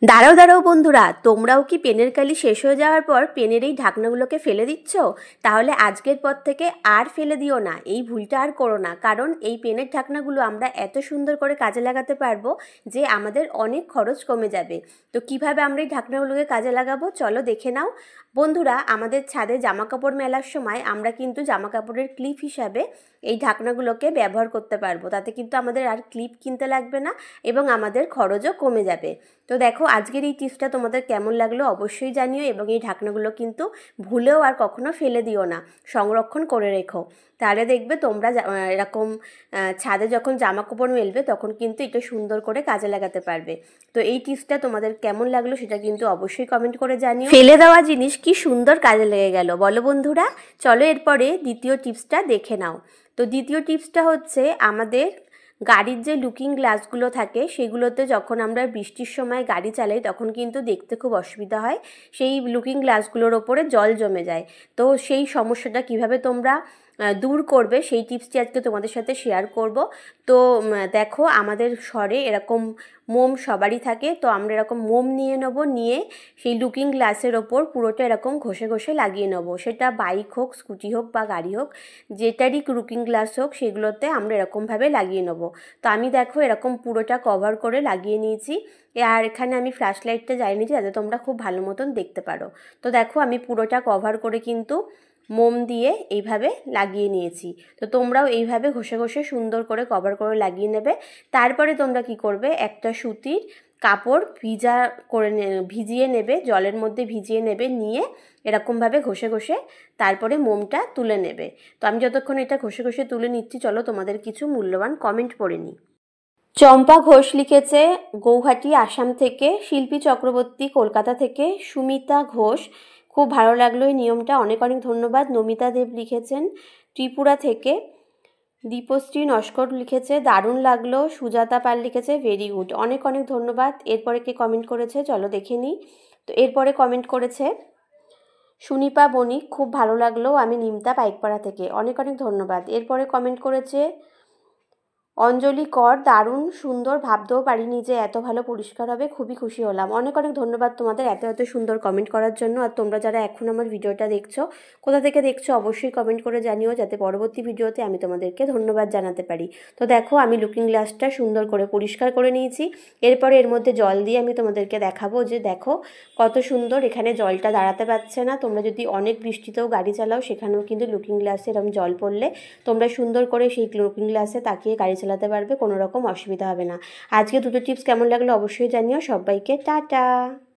দাঁড়াও দাঁড়াও বন্ধুরা, তোমরাও কি পেনের কালি শেষ হয়ে যাওয়ার পর পেনের এই ঢাকনাগুলোকে ফেলে দিচ্ছ? তাহলে আজকের পর থেকে আর ফেলে দিও না, এই ভুলটা আর করো না। কারণ এই পেনের ঢাকনাগুলো আমরা এত সুন্দর করে কাজে লাগাতে পারবো যে আমাদের অনেক খরচ কমে যাবে। তো কিভাবে আমরা এই ঢাকনাগুলোকে কাজে লাগাবো চলো দেখে নাও। বন্ধুরা, আমাদের ছাদে জামা কাপড় মেলার সময় আমরা কিন্তু জামা কাপড়ের ক্লিপ হিসাবে এই ঢাকনাগুলোকে ব্যবহার করতে পারবো। তাতে কিন্তু আমাদের আর ক্লিপ কিনতে লাগবে না এবং আমাদের খরচও কমে যাবে। তো দেখো, আজকের এই টিপসটা তোমাদের কেমন লাগলো অবশ্যই জানিও, এবং এই ঢাকনাগুলো কিন্তু ভুলেও আর কখনো ফেলে দিও না, সংরক্ষণ করে রেখো। তাহলে দেখবে তোমরা এরকম ছাদে যখন জামা কাপড় মেলবে তখন কিন্তু এটা সুন্দর করে কাজে লাগাতে পারবে। তো এই টিপসটা তোমাদের কেমন লাগলো সেটা কিন্তু অবশ্যই কমেন্ট করে জানিও। ফেলে দেওয়া জিনিস কি সুন্দর কাজে লেগে গেল বলো বন্ধুরা। চলো এরপরে দ্বিতীয় টিপসটা দেখে নাও। তো দ্বিতীয় টিপসটা হচ্ছে, আমাদের গাড়ির যে লুকিং গ্লাসগুলো থাকে সেগুলোতে যখন আমরা বৃষ্টির সময় গাড়ি চালাই তখন কিন্তু দেখতে খুব অসুবিধা হয়, সেই লুকিং গ্লাসগুলোর ওপরে জল জমে যায়। তো সেই সমস্যাটা কিভাবে তোমরা দূর করবে সেই টিপসটি আজকে তোমাদের সাথে শেয়ার করব। তো দেখো, আমাদের শহরে এরকম মোম সবারই থাকে, তো আমরা এরকম মোম নিয়ে নেবো, নিয়ে সেই লুকিং গ্লাসের ওপর পুরোটা এরকম ঘষে ঘষে লাগিয়ে নেবো। সেটা বাইক হোক, স্কুটি হোক বা গাড়ি হোক, যেটারই লুকিং গ্লাস হোক সেগুলোতে আমরা এরকমভাবে লাগিয়ে নেবো। তো আমি দেখো এরকম পুরোটা কভার করে লাগিয়ে নিয়েছি। আর এখানে আমি ফ্ল্যাশ লাইটটা জ্বালিয়ে নিয়েছি যাতে তোমরা খুব ভালো মতন দেখতে পারো। তো দেখো আমি পুরোটা কভার করে কিন্তু মোম দিয়ে এইভাবে লাগিয়ে নিয়েছি। তো তোমরাও এইভাবে ঘষে ঘষে সুন্দর করে কভার করে লাগিয়ে নেবে। তারপরে তোমরা কি করবে, একটা সুতির কাপড় ভিজিয়ে নেবে, জলের মধ্যে ভিজিয়ে নেবে, নিয়ে এরকমভাবে ঘষে ঘষে তারপরে মোমটা তুলে নেবে। তো আমি যতক্ষণ এটা ঘষে ঘষে তুলে নিচ্ছি, চলো তোমাদের কিছু মূল্যবান কমেন্ট পড়ে নিই। চম্পা ঘোষ লিখেছে গৌহাটি আসাম থেকে, শিল্পী চক্রবর্তী কলকাতা থেকে, সুমিতা ঘোষ খুব ভালো লাগলো এই নিয়মটা, অনেক অনেক ধন্যবাদ। নমিতা দেব লিখেছেন ত্রিপুরা থেকে, দীপশ্রী নস্কর লিখেছে দারুণ লাগলো, সুজাতা পাল লিখেছে ভেরি গুড, অনেক অনেক ধন্যবাদ। এরপরে কে কমেন্ট করেছে চলো দেখে নিই। তো এরপরে কমেন্ট করেছে সুনিপা বণিক, খুব ভালো লাগলো, আমি নিমতা পাইকপাড়া থেকে, অনেক অনেক ধন্যবাদ। এরপরে কমেন্ট করেছে অঞ্জলি কর, দারুণ সুন্দর, ভাবতেও পারিনি যে এত ভালো পরিষ্কার হবে, খুবই খুশি হলাম। অনেক অনেক ধন্যবাদ তোমাদের এত এত সুন্দর কমেন্ট করার জন্য। আর তোমরা যারা এখন আমার ভিডিওটা দেখছো, কোথা থেকে দেখছো অবশ্যই কমেন্ট করে জানিও, যাতে পরবর্তী ভিডিওতে আমি তোমাদেরকে ধন্যবাদ জানাতে পারি। তো দেখো আমি লুকিং গ্লাসটা সুন্দর করে পরিষ্কার করে নিয়েছি। এরপরে এর মধ্যে জল দিয়ে আমি তোমাদেরকে দেখাবো যে দেখো কত সুন্দর এখানে জলটা দাঁড়াতে পারছে না। তোমরা যদি অনেক বৃষ্টিতেও গাড়ি চালাও সেখানেও কিন্তু লুকিং গ্লাসে এরকম জল পড়লে তোমরা সুন্দর করে সেই লুকিং গ্লাসে তাকিয়ে গাড়ি চালাতে পারবে, কোনো রকম অসুবিধা হবে না। আজকে দুটো টিপস কেমন লাগলো অবশ্যই জানিও। সবাইকে টাটা।